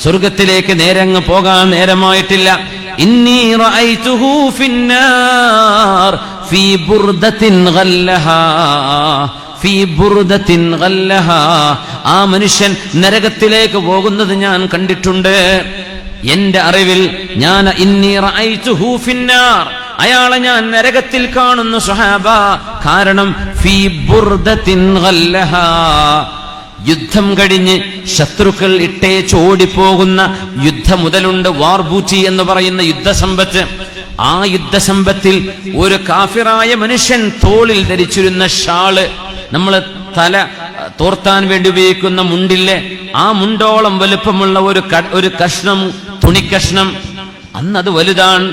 സ്വർഗത്തിലേക്ക് നേരങ്ങ് പോകാൻ നേരമായിട്ടില്ല. ഇന്നി റഅയ്തുഹു ഫിന്നാർ ഫീ ബുർദത്തിൻ ഗല്ലഹാ ഫീ ബുർദത്തിൻ ഗല്ലഹാ. ആ മനുഷ്യൻ നരകത്തിലേക്ക് പോകുന്നത് ഞാൻ കണ്ടിട്ടുണ്ട്. എന്റെ അറിവിൽ ഞാൻ ഇന്നി റഅയ്തുഹു ഫിന്നാർ, അയാളെ ഞാൻ നരകത്തിൽ കാണുന്നു സ്വഹാബ. കാരണം ഫീ ബുർദത്തിൻ ഗല്ലഹാ, യുദ്ധം കഴിഞ്ഞ് ശത്രുക്കൾ ഇട്ടേച്ചോടിപ്പോകുന്ന യുദ്ധമുതലുണ്ട്. വാർബൂറ്റി എന്ന് പറയുന്ന യുദ്ധസമ്പത്ത്. ആ യുദ്ധസമ്പത്തിൽ ഒരു കാഫിറായ മനുഷ്യൻ തോളിൽ ധരിച്ചിരുന്ന ഷാള്, നമ്മൾ തല തോർത്താൻ വേണ്ടി ഉപയോഗിക്കുന്ന മുണ്ടില്ലേ, ആ മുണ്ടോളം വലുപ്പമുള്ള ഒരു കഷ്ണം, തുണിക്കഷ്ണം. അന്നത് വലുതാണ്.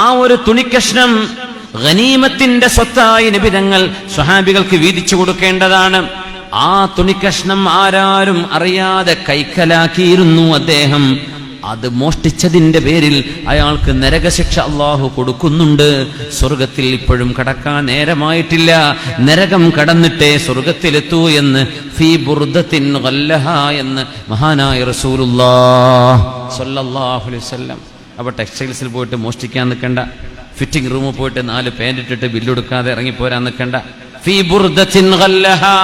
ആ ഒരു തുണിക്കഷ്ണം ഗനീമത്തിന്റെ സ്വത്തായി നബി തങ്ങൾ സ്വഹാബികൾക്ക് വീതിച്ചു കൊടുക്കേണ്ടതാണ്. ആ തുണിക്കഷ്ണം ആരാരും അറിയാതെ കൈക്കലാക്കിയിരുന്നു അദ്ദേഹം. അത് മോഷ്ടിച്ചതിന്റെ പേരിൽ അയാൾക്ക് നരകശിക്ഷ അള്ളാഹു കൊടുക്കുന്നുണ്ട്. സ്വർഗത്തിൽ ഇപ്പോഴും കടക്കാൻ നേരമായിട്ടില്ല, നരകം കടന്നിട്ടേ സ്വർഗത്തിലെത്തൂ എന്ന് ഫീ ബുർദത്തിൻ ഗല്ലഹാ എന്ന് മഹാനായ റസൂലുള്ളാഹി സ്വല്ലല്ലാഹു അലൈഹി വസല്ലം. അപ്പോൾ ടെക്സ്റ്റൈൽസിൽ പോയിട്ട് മോഷ്ടിക്കാൻ നിൽക്കണ്ട, ഫിറ്റിംഗ് റൂമിൽ പോയിട്ട് 4 പാന്റ് ഇട്ടിട്ട് ബില്ലൊടുക്കാതെ ഇറങ്ങിപ്പോരാൻ നിൽക്കണ്ട. ഫീ ബുർദത്തിൻ ഗല്ലഹാ,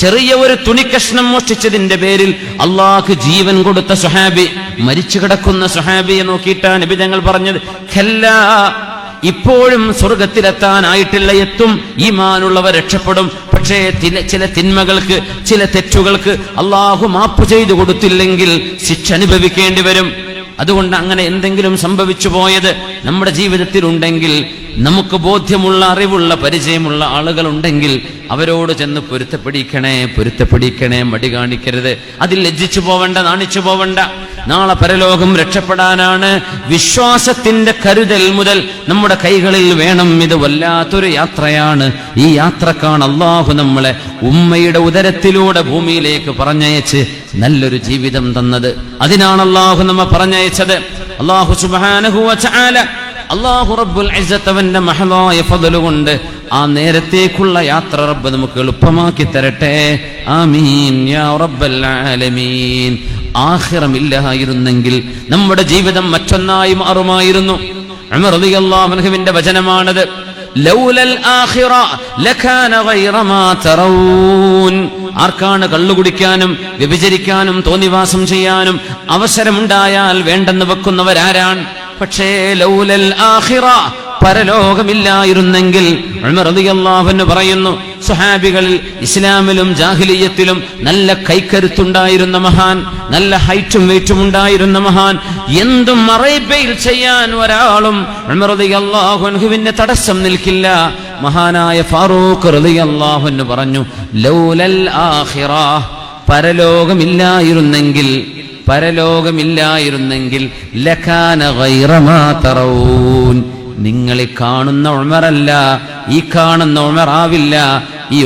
ചെറിയ ഒരു തുണിക്കഷ്ണം മോഷ്ടിച്ചതിന്റെ പേരിൽ അള്ളാഹ് ജീവൻ കൊടുത്ത സ്വഹാബി, മരിച്ചു കിടക്കുന്ന സ്വഹാബിയെ നോക്കിയിട്ടാണ് നബി തങ്ങൾ പറഞ്ഞത്, ഖല്ലാ, ഇപ്പോഴും സ്വർഗത്തിലെത്താനായിട്ടില്ല, എത്തും, ഈമാനുള്ളവർ രക്ഷപ്പെടും. പക്ഷേ ചില തിന്മകൾക്ക്, ചില തെറ്റുകൾക്ക് അള്ളാഹു മാപ്പ് ചെയ്തു കൊടുത്തില്ലെങ്കിൽ ശിക്ഷ അനുഭവിക്കേണ്ടി വരും. അതുകൊണ്ട് അങ്ങനെ എന്തെങ്കിലും സംഭവിച്ചു പോയത് നമ്മുടെ ജീവിതത്തിൽ ഉണ്ടെങ്കിൽ, നമുക്ക് ബോധ്യമുള്ള, അറിവുള്ള, പരിചയമുള്ള ആളുകൾ ഉണ്ടെങ്കിൽ അവരോട് ചെന്ന് പൊരുത്തപ്പെടിക്കണേ, മടി കാണിക്കരുത്. അതിൽ ലജ്ജിച്ചു പോവണ്ട, നാണിച്ചു പോവണ്ട. നാളെ പരലോകം രക്ഷപ്പെടാനാണ്. വിശ്വാസത്തിന്റെ കരുതൽ മുതൽ നമ്മുടെ കൈകളിൽ വേണം. ഇത് വല്ലാത്തൊരു യാത്രയാണ്. ഈ യാത്രക്കാണ് അള്ളാഹു നമ്മളെ ഉമ്മയുടെ ഉദരത്തിലൂടെ ഭൂമിയിലേക്ക് പറഞ്ഞയച്ച് നല്ലൊരു ജീവിതം തന്നത്. അതിനാണ് അള്ളാഹു നമ്മെ പറഞ്ഞയച്ചത്. അള്ളാഹു സുബ്ഹാനഹു വ തആല, അല്ലാഹു റബ്ബുൽ ഇസ്സത്ത് അവന്റെ മഹളായ ഫദ്ല് കൊണ്ട് ആ നേരത്തേക്കുള്ള യാത്ര റബ്ബ് നമുക്ക് എളുപ്പമാക്കി തരട്ടെ. ആമീൻ യാ റബ്ബൽ ആലമീൻ. ആഖിറമില്ലായിരുന്നെങ്കിൽ നമ്മുടെ ജീവിതം മറ്റൊന്നായി മാറുമായിരുന്നു. ഉമർ റളിയല്ലാഹു അൻഹുവിന്റെ വചനമാണത്. ലൗലൽ ആഖിറ ലകാന ഗൈറ മാ തറൂൻ. ആർക്കാണ് കള്ളുകുടിക്കാനും വ്യഭിചരിക്കാനും തോന്നിവാസം ചെയ്യാനും അവസരമുണ്ടായാൽ വേണ്ടെന്ന് വെക്കുന്നവരാരാണ്? പക്ഷേ ലൗലൽ ആഖിറ, പരലോകമില്ലായിരുന്നെങ്കിൽ, ഉമർ റളിയല്ലാഹു അൻഹു പറയുന്നു, സ്വഹാബികളിൽ ഇസ്ലാമിലും ജാഹിലിയ്യത്തിലും നല്ല കൈക്കരുത്തുണ്ടായിരുന്ന മഹാൻ, നല്ല ഹൈറ്റും വെയിറ്റും ഉണ്ടായിരുന്ന മഹാൻ, എന്തും അറേബ്യയിൽ ചെയ്യാൻ ഒരാളും ഉമർ റളിയല്ലാഹു അൻഹുവിന് തടസ്സം നിൽക്കില്ല. മഹാനായ ഫാറൂഖ് റളിയല്ലാഹു അൻഹു പറഞ്ഞു, ലൗലൽ ആഖിറ, പരലോകമില്ലായിരുന്നെങ്കിൽ ലകാന ഗൈറ മാ തറൂൻ. നിങ്ങളെ കാണുന്ന ഉമറല്ല, ഈ കാണുന്ന ഉമറാവില്ല. ഈ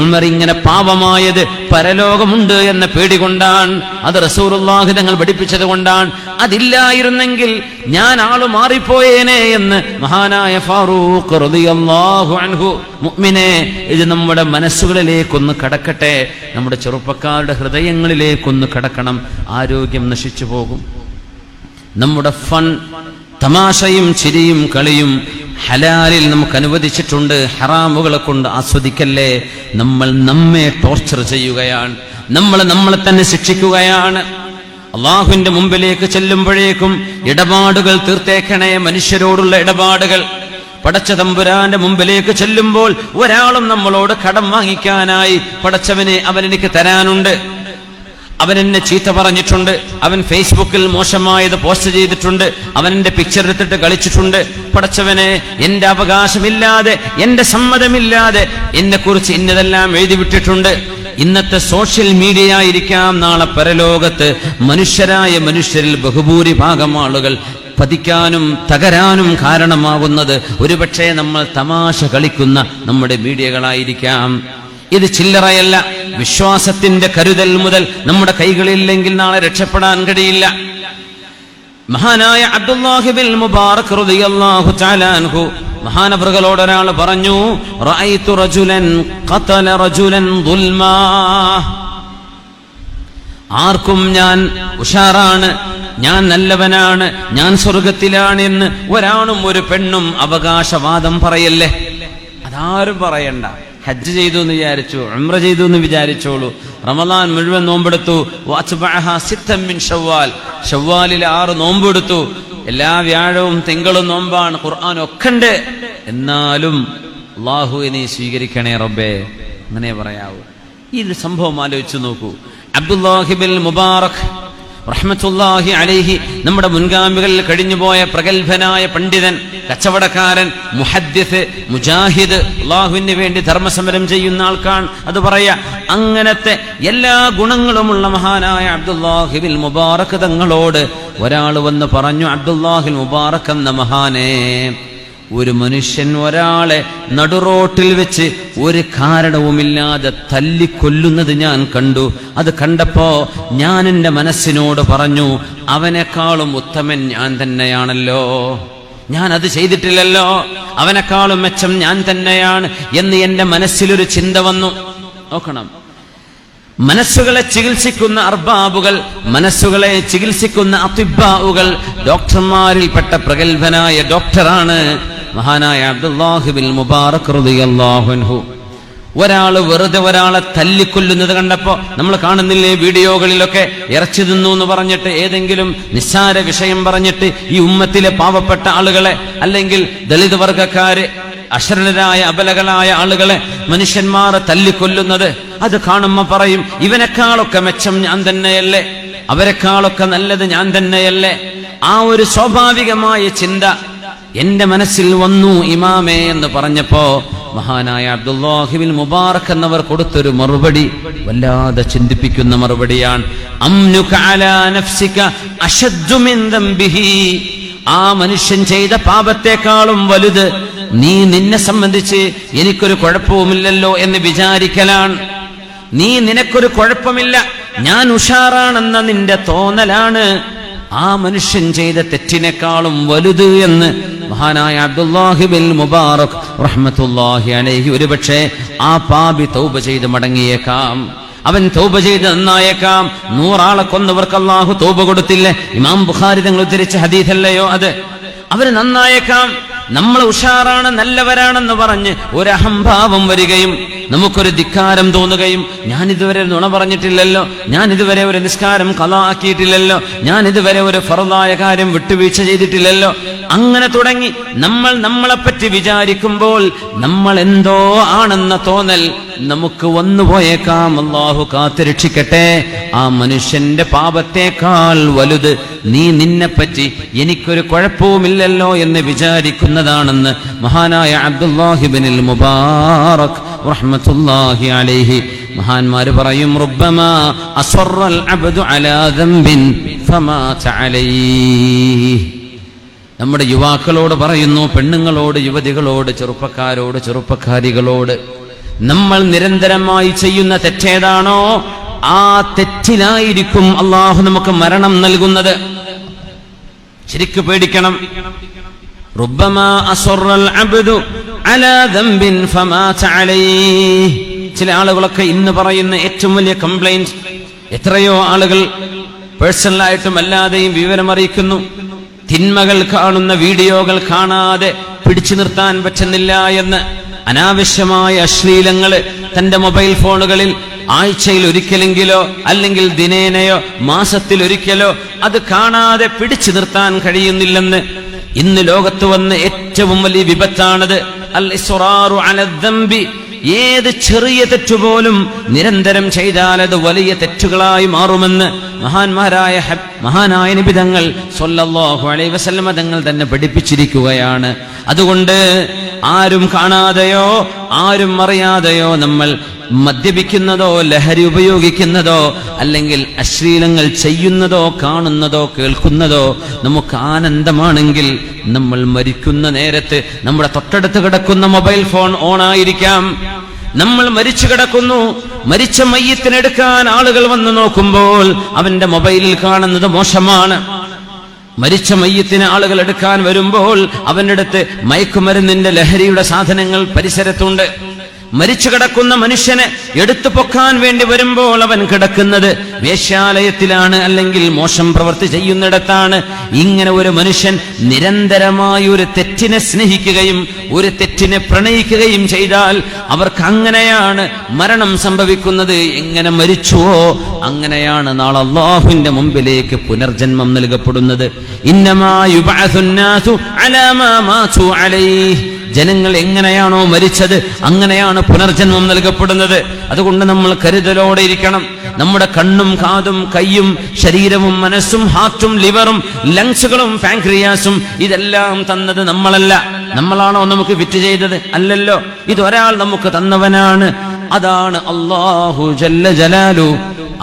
ഉമർ ഇങ്ങനെ പാപമായത് പരലോകമുണ്ട് എന്ന പേടി കൊണ്ടാണ്. അത് റസൂലുള്ളാഹി തങ്ങൾ പഠിപ്പിച്ചത് കൊണ്ടാണ്. അതില്ലായിരുന്നെങ്കിൽ ഞാൻ ആള് മാറിപ്പോയേനെ എന്ന് മഹാനായ ഫാറൂഖ് റളിയല്ലാഹു അൻഹു. മുഅ്മിനേ, ഇത് നമ്മുടെ മനസ്സുകളിലേക്കൊന്ന് കടക്കട്ടെ, നമ്മുടെ ചെറുപ്പക്കാരുടെ ഹൃദയങ്ങളിലേക്കൊന്ന് കടക്കണം. ആരോഗ്യം നശിച്ചു പോകും. നമ്മുടെ തമാശയും ചിരിയും കളിയും ഹലാലിൽ നമുക്ക് അനുവദിച്ചിട്ടുണ്ട്. ഹറാമുകളെ കൊണ്ട് ആസ്വദിക്കല്ലേ. നമ്മൾ നമ്മെ ടോർച്ചർ ചെയ്യുകയാണ്, നമ്മളെ തന്നെ ശിക്ഷിക്കുകയാണ്. അള്ളാഹുവിന്റെ മുമ്പിലേക്ക് ചെല്ലുമ്പോഴേക്കും ഇടപാടുകൾ തീർത്തേക്കണേ, മനുഷ്യരോടുള്ള ഇടപാടുകൾ. പടച്ച തമ്പുരാന്റെ മുമ്പിലേക്ക് ചെല്ലുമ്പോൾ ഒരാളും നമ്മളോട് കടം വാങ്ങിക്കാനായി, പടച്ചവനെ അവനെനിക്ക് തരാനുണ്ട്, അവൻ എന്നെ ചീത്ത പറഞ്ഞിട്ടുണ്ട്, അവൻ ഫേസ്ബുക്കിൽ മോശമായത് പോസ്റ്റ് ചെയ്തിട്ടുണ്ട്, അവൻ എന്റെ പിക്ചർ എടുത്തിട്ട് കളിച്ചിട്ടുണ്ട്, പടച്ചവനെ എന്റെ അവകാശമില്ലാതെ, എന്റെ സമ്മതമില്ലാതെ എന്നെക്കുറിച്ച് ഇന്നതെല്ലാം എഴുതിവിട്ടിട്ടുണ്ട്. ഇന്നത്തെ സോഷ്യൽ മീഡിയ ആയിരിക്കാം നാളെ പരലോകത്ത് മനുഷ്യരിൽ ബഹുഭൂരിഭാഗം ആളുകൾ പതിക്കാനും തകരാനും കാരണമാകുന്നത് ഒരുപക്ഷെ നമ്മൾ തമാശ കളിക്കുന്ന നമ്മുടെ മീഡിയകളായിരിക്കാം. ഇത് ചില്ലറയല്ല. വിശ്വാസത്തിന്റെ കരുതൽ മുതൽ നമ്മുടെ കൈകളില്ലെങ്കിൽ നാളെ രക്ഷപ്പെടാൻ കഴിയില്ല. മഹാനായ അബ്ദുല്ലാഹി ബിൻ മുബാറക് റളിയല്ലാഹു തആല അൻഹു, മഹാനവറുകളോട് ഒരാൾ പറഞ്ഞു, റഅയ്തു റജുലൻ ഖതല റജുലൻ ദുൽമാ. ആർക്കും ഞാൻ ഉഷാറാണ്, ഞാൻ നല്ലവനാണ്, ഞാൻ സ്വർഗത്തിലാണ് എന്ന് ഒരാണും ഒരു പെണ്ണും അവകാശവാദം പറയല്ലേ. അതാരും പറയണ്ട. ഹജ്ജ് ചെയ്തു എന്ന് വിചാരിച്ചു, ഉംറ ചെയ്തു എന്ന് വിചാരിച്ചോളൂ, റമദാൻ മുഴുവൻ നോമ്പെടുത്തു, ഷവ്വാലിൽ 6 നോമ്പെടുത്തു, എല്ലാ വ്യാഴവും തിങ്കളും നോമ്പാണ്, ഖുർആൻ ഒക്കെ ഉണ്ട്, എന്നാലും അല്ലാഹുവേ നീ സ്വീകരിക്കണേ റബ്ബേ, അങ്ങനെ പറയാവൂ. ഈ സംഭവം ആലോചിച്ചു നോക്കൂ. അബ്ദുല്ലാഹി ബിൻ മുബാറക് റഹ്മത്തുള്ളാഹി അലൈഹി, നമ്മുടെ മുൻഗാമികളിൽ കഴിഞ്ഞുപോയ പ്രഗത്ഭനായ പണ്ഡിതൻ, കച്ചവടക്കാരൻ, മുഹദ്ദിസ്, മുജാഹിദ്, അല്ലാഹുവിന് വേണ്ടി ധർമ്മസമരം ചെയ്യുന്ന ആൾക്കാണ്. അത് പറയാ, അങ്ങനത്തെ എല്ലാ ഗുണങ്ങളുമുള്ള മഹാനായ അബ്ദുല്ലാഹി ബിൻ മുബാറക് തങ്ങളോട് ഒരാൾ വന്ന് പറഞ്ഞു, അബ്ദുല്ലാഹി മുബാറക് എന്ന മഹാനെ, ഒരു മനുഷ്യൻ ഒരാളെ നടുറോട്ടിൽ വെച്ച് ഒരു കാരണവുമില്ലാതെ തല്ലിക്കൊല്ലുന്നത് ഞാൻ കണ്ടു. അത് കണ്ടപ്പോ ഞാൻ എൻ്റെ മനസ്സിനോട് പറഞ്ഞു, അവനെക്കാളും ഉത്തമൻ ഞാൻ തന്നെയാണല്ലോ, ഞാൻ അത് ചെയ്തിട്ടില്ലല്ലോ, അവനെക്കാളും മെച്ചം ഞാൻ തന്നെയാണ് എന്ന് എൻ്റെ മനസ്സിലൊരു ചിന്ത വന്നു. നോക്കണം, മനസ്സുകളെ ചികിത്സിക്കുന്ന അർബാബുകൾ, മനസ്സുകളെ ചികിത്സിക്കുന്ന അതിബ്ബാഉകൾ, ഡോക്ടർമാരിൽപ്പെട്ട പ്രഗത്ഭനായ ഡോക്ടറാണ് മഹാനായ അബ്ദുല്ലാഹി ബിൻ മുബാറക് റളിയല്ലാഹു അൻഹു. ഒരാള് വെറുതെ ഒരാളെ തല്ലിക്കൊല്ലുന്നത് കണ്ടപ്പോ നമ്മൾ കാണുന്നില്ലേ വീഡിയോകളിലൊക്കെ, ഇറച്ചി തിന്നു എന്ന് പറഞ്ഞിട്ട് ഏതെങ്കിലും നിസ്സാര വിഷയം പറഞ്ഞിട്ട് ഈ ഉമ്മത്തിലെ പാവപ്പെട്ട ആളുകളെ, അല്ലെങ്കിൽ ദളിത് വർഗക്കാര്, അശരണരായ അബലകളായ ആളുകളെ മനുഷ്യന്മാർ തല്ലിക്കൊല്ലുന്നത്. അത് കാണുമ്പോ പറയും, ഇവനേക്കാളൊക്കെ മെച്ചം ഞാൻ തന്നെയല്ലേ, അവരെക്കാളൊക്കെ നല്ലത് ഞാൻ തന്നെയല്ലേ. ആ ഒരു സ്വാഭാവികമായ ചിന്ത എന്റെ മനസ്സിൽ വന്നു ഇമാമേ എന്ന് പറഞ്ഞപ്പോ മഹാനായ അബ്ദുല്ലാഹി ബിൻ മുബാറക് എന്നവർ കൊടുത്തൊരു മറുപടി വല്ലാതെ ചിന്തിപ്പിക്കുന്ന മറുപടിയാണ്. അംനുക അലാ നഫ്സിക അശദ്ദു മിൻ ദംബിഹി, ആ മനുഷ്യൻ ചെയ്ത പാപത്തെക്കാളും വലുത് നീ നിന്നെ സംബന്ധിച്ച് എനിക്കൊരു കുഴപ്പവുമില്ലല്ലോ എന്ന് വിചാരിക്കലാണ്. നിനക്കൊരു കുഴപ്പമില്ല, ഞാൻ ഉഷാറാണെന്ന നിന്റെ തോന്നലാണ് ആ മനുഷ്യൻ ചെയ്ത തെറ്റിനേക്കാളും വലുത് എന്ന് മഹാനായ അബ്ദുല്ലാഹി ബിൻ മുബാറക് റഹ്മത്തുള്ളാഹി അലൈഹി. ഒരുപക്ഷെ ആ പാപി തൗബ ചെയ്ത് മടങ്ങിയേക്കാം, അവൻ തൗബ ചെയ്ത് നന്നായേക്കാം. 100 ആളെ കൊന്നവർക്ക് അല്ലാഹു തൗബ കൊടുത്തില്ലേ? ഇമാം ബുഖാരി തങ്ങൾ ഉദ്ധരിച്ച ഹദീസല്ലയോ അത്? അവര് നന്നായേക്കാം. നമ്മൾ ഉഷാറാണ്, നല്ലവരാണെന്ന് പറഞ്ഞ് ഒരു അഹംഭാവം വരികയും നമുക്കൊരു ധിക്കാരം തോന്നുകയും, ഞാൻ ഇതുവരെ നുണ പറഞ്ഞിട്ടില്ലല്ലോ, ഞാൻ ഇതുവരെ ഒരു നിസ്കാരം ഖളാ ആക്കിയിട്ടില്ലല്ലോ, ഞാൻ ഇതുവരെ ഒരു ഫർദായ കാര്യം വിട്ടുവീഴ്ച ചെയ്തിട്ടില്ലല്ലോ, അങ്ങനെ തുടങ്ങി നമ്മൾ നമ്മളെപ്പറ്റി വിചാരിക്കുമ്പോൾ നമ്മൾ എന്തോ ആണെന്ന തോന്നൽ നമുക്ക് വന്നുപോയേക്കാം. അല്ലാഹു കാത്തുരക്ഷിക്കട്ടെ. ആ മനുഷ്യന്റെ പാപത്തേക്കാൾ വലുത് നിന്നെപ്പറ്റി എനിക്കൊരു കുഴപ്പവുമില്ലല്ലോ എന്ന് വിചാരിക്കുന്നതാണെന്ന് മഹാനായ അബ്ദുല്ലാഹി ബിൻ മുബാറക് റഹ്മത്തുള്ളാഹി അലൈഹി മഹാന്മാര് പറയും, റുബ്ബമാ അസ്റൽ അബ്ദു അലാ ദംബിൻ ഫമാത അലൈഹി. നമ്മുടെ യുവാക്കളോട് പറയുന്നു, പെണ്ണുങ്ങളോട്, യുവതികളോട്, ചെറുപ്പക്കാരോട്, ചെറുപ്പക്കാരികളോട്, നമ്മൾ നിരന്തരമായി ചെയ്യുന്ന തെറ്റേതാണോ ആ തെറ്റിലായിരിക്കും അല്ലാഹു നമുക്ക് മരണം നൽകുന്നത്. ശരിക്കു പേടിക്കണം. റുബ്ബമാ അസ്റൽ അബ്ദു അലാ ദംബിൻ ഫമാത അലൈഹി. ചില ആളുകളൊക്കെ ഇന്ന് പറയുന്ന ഏറ്റവും വലിയ കംപ്ലൈന്റ്, എത്രയോ ആളുകൾ പേഴ്സണലായിട്ടും അല്ലാതെയും വിവരമറിയിക്കുന്നു, തിന്മകൾ കാണുന്ന വീഡിയോകൾ കാണാതെ പിടിച്ചു നിർത്താൻ പറ്റുന്നില്ല എന്ന്. അനാവശ്യമായ അശ്ലീലങ്ങള് തന്റെ മൊബൈൽ ഫോണുകളിൽ ആഴ്ചയിൽ ഒരിക്കലെങ്കിലോ അല്ലെങ്കിൽ ദിനേനയോ മാസത്തിലൊരിക്കലോ അത് കാണാതെ പിടിച്ചു നിർത്താൻ കഴിയുന്നില്ലെന്ന്. ഇന്ന് ലോകത്ത് വന്ന ഏറ്റവും വലിയ വിപത്താണത്. അൽ ഇസ്റാറു അല ദംബി. ഏത് ചെറിയ തെറ്റുപോലും നിരന്തരം ചെയ്താൽ അത് വലിയ തെറ്റുകളായി മാറുമെന്ന് മഹാനായ നബി തങ്ങൾ സ്വല്ലല്ലാഹു അലൈഹി വസല്ലം തങ്ങൾ തന്നെ പഠിപ്പിച്ചിരിക്കുകയാണ്. അതുകൊണ്ട് ആരും കാണാതെയോ ആരും അറിയാതെയോ നമ്മൾ മദ്യപിക്കുന്നതോ ലഹരി ഉപയോഗിക്കുന്നതോ അല്ലെങ്കിൽ അശ്ലീലങ്ങൾ ചെയ്യുന്നതോ കാണുന്നതോ കേൾക്കുന്നതോ നമുക്ക് ആനന്ദമാണെങ്കിൽ, നമ്മൾ മരിക്കുന്ന നേരത്ത് നമ്മുടെ തൊട്ടടുത്ത് കിടക്കുന്ന മൊബൈൽ ഫോൺ ഓണായിരിക്കാം. നമ്മൾ മരിച്ചു കിടക്കുന്നു, മരിച്ച മയ്യത്തിനെടുക്കാൻ ആളുകൾ വന്നു നോക്കുമ്പോൾ അവന്റെ മൊബൈലിൽ കാണുന്നത് മോശമാണ്. മരിച്ച മയ്യത്തിന് ആളുകൾ എടുക്കാൻ വരുമ്പോൾ അവന്റെ അടുത്ത് മയക്കുമരുന്നിന്റെ ലഹരിയുടെ സാധനങ്ങൾ പരിസരത്തുണ്ട്. മരിച്ചു കിടക്കുന്ന മനുഷ്യനെ എടുത്തു പൊക്കാൻ വേണ്ടി വരുമ്പോൾ അവൻ കിടക്കുന്നത് വേശ്യാലയത്തിലാണ്, അല്ലെങ്കിൽ മോശം പ്രവൃത്തി ചെയ്യുന്നിടത്താണ്. ഇങ്ങനെ ഒരു മനുഷ്യൻ നിരന്തരമായി ഒരു തെറ്റിനെ സ്നേഹിക്കുകയും ഒരു തെറ്റിനെ പ്രണയിക്കുകയും ചെയ്താൽ അവർക്ക് അങ്ങനെയാണ് മരണം സംഭവിക്കുന്നത്. എങ്ങനെ മരിച്ചുവോ അങ്ങനെയാണ് നാളെ അല്ലാഹുവിന്റെ മുമ്പിലേക്ക് പുനർജന്മം നൽകപ്പെടുന്നത്. ഇന്നമാ യുബഅസുന്നാസു അലാ മാ മാതു അലൈഹി, ജനങ്ങൾ എങ്ങനെയാണോ മരിച്ചത് അങ്ങനെയാണ് പുനർജന്മം നൽകപ്പെടുന്നത്. അതുകൊണ്ട് നമ്മൾ കരുതലോടെ ഇരിക്കണം. നമ്മുടെ കണ്ണും കാതും കൈയും ശരീരവും മനസ്സും ഹാർട്ടും ലിവറും ലങ്സുകളും പാൻക്രിയാസും ഇതെല്ലാം തന്നത് നമ്മളല്ല. നമ്മളാണോ നമുക്ക് ഫിറ്റ് ചെയ്തത്? അല്ലല്ലോ. ഇതൊരാൾ നമുക്ക് തന്നവനാണ്. അതാണ് അല്ലാഹു ജല്ല ജലാലു.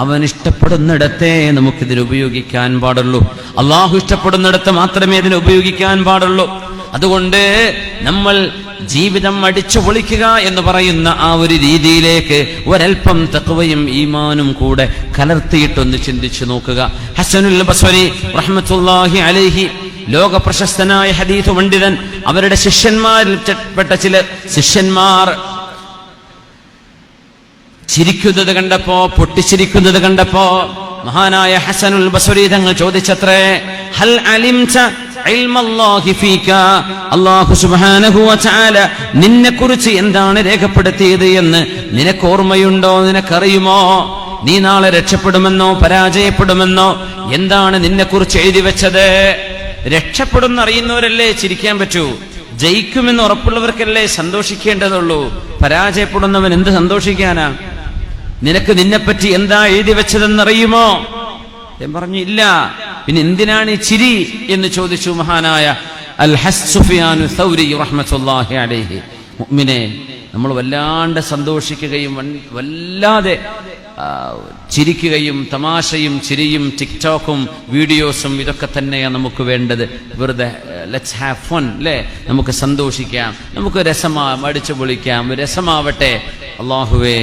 അവൻ ഇഷ്ടപ്പെടുന്നിടത്തേ നമുക്കിതിന് ഉപയോഗിക്കാൻ പാടുള്ളൂ. അല്ലാഹു ഇഷ്ടപ്പെടുന്നിടത്ത് മാത്രമേ ഇതിന് ഉപയോഗിക്കാൻ പാടുള്ളൂ. അതുകൊണ്ട് നമ്മൾ ജീവിതം അടിച്ചു പൊളിക്കുക എന്ന് പറയുന്ന ആ ഒരു രീതിയിലേക്ക് ഒരൽപ്പം തഖ്വയും ഈമാനും കൂടെ കലർത്തിയിട്ടൊന്ന് ചിന്തിച്ചു നോക്കുക. ഹസനുൽ ബസ്രി റഹ്മത്തുള്ളാഹി അലൈഹി, ലോക പ്രശസ്തനായ ഹദീസ് പണ്ഡിതൻ, അവരുടെ ശിഷ്യന്മാരിൽ പെട്ട ചില ശിഷ്യന്മാർ ചിരിക്കുന്നത് കണ്ടപ്പോ, പൊട്ടിച്ചിരിക്കുന്നത് കണ്ടപ്പോ മഹാനായ ഹസനുൽ ബസ്രി തങ്ങൾ ചോദിച്ചത്രേ, ഹൽ അലിംത ഇൽമല്ലാഹി ഫീക, അല്ലാഹു സുബ്ഹാനഹു വ തആല നിന്നെക്കുറിച്ച് എന്താണ് രേഖപ്പെടുത്തിയത് എന്ന് നിനക്ക് ഓർമ്മയുണ്ടോ? നിനക്കറിയുമോ? നീ നാളെ രക്ഷപ്പെടുമെന്നോ പരാജയപ്പെടുമെന്നോ എന്താണ് നിന്നെക്കുറിച്ച് എഴുതി വെച്ചത്? രക്ഷപ്പെടുന്ന അറിയുന്നവരല്ലേ ചിരിക്കാൻ പറ്റൂ. ജയിക്കുമെന്ന് ഉറപ്പുള്ളവർക്കല്ലേ സന്തോഷിക്കേണ്ടതുള്ളൂ. പരാജയപ്പെടുന്നവൻ എന്ത് സന്തോഷിക്കാനാ? നിനക്ക് നിന്നെപ്പറ്റി എന്താ എഴുതി വെച്ചതെന്നറിയുമോ? ഞാൻ പറഞ്ഞു ഇല്ല. പിന്നെ എന്തിനാണ് ഈ ചിരി എന്ന് ചോദിച്ചു മഹാനായ അൽ സുഫിയാനു സൗരി റഹ്മത്തുള്ളാഹി അലൈഹി. മുഅ്മിനെ, നമ്മൾ വല്ലാണ്ട് സന്തോഷിക്കുകയും വല്ലാതെ ചിരിക്കുകയും തമാശയും ചിരിയും ടിക്ടോക്കും വീഡിയോസും ഇതൊക്കെ തന്നെയാണ് നമുക്ക് വേണ്ടത്. വെറുതെ ലെറ്റ്സ് ഹാവ് ഫൺ അല്ലേ, നമുക്ക് സന്തോഷിക്കാം, നമുക്ക് അടിച്ചു പൊളിക്കാം, രസമാവട്ടെ. അല്ലാഹുവേ,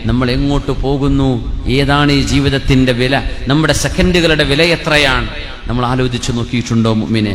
നമ്മൾ എങ്ങോട്ട് പോകുന്നു? ഏതാണ് ഈ ജീവിതത്തിന്റെ വില? നമ്മുടെ സെക്കൻഡുകളുടെ വില എത്രയാണ്? നമ്മൾ ആലോചിച്ചു നോക്കിയിട്ടുണ്ടോ മുഅ്മിനെ?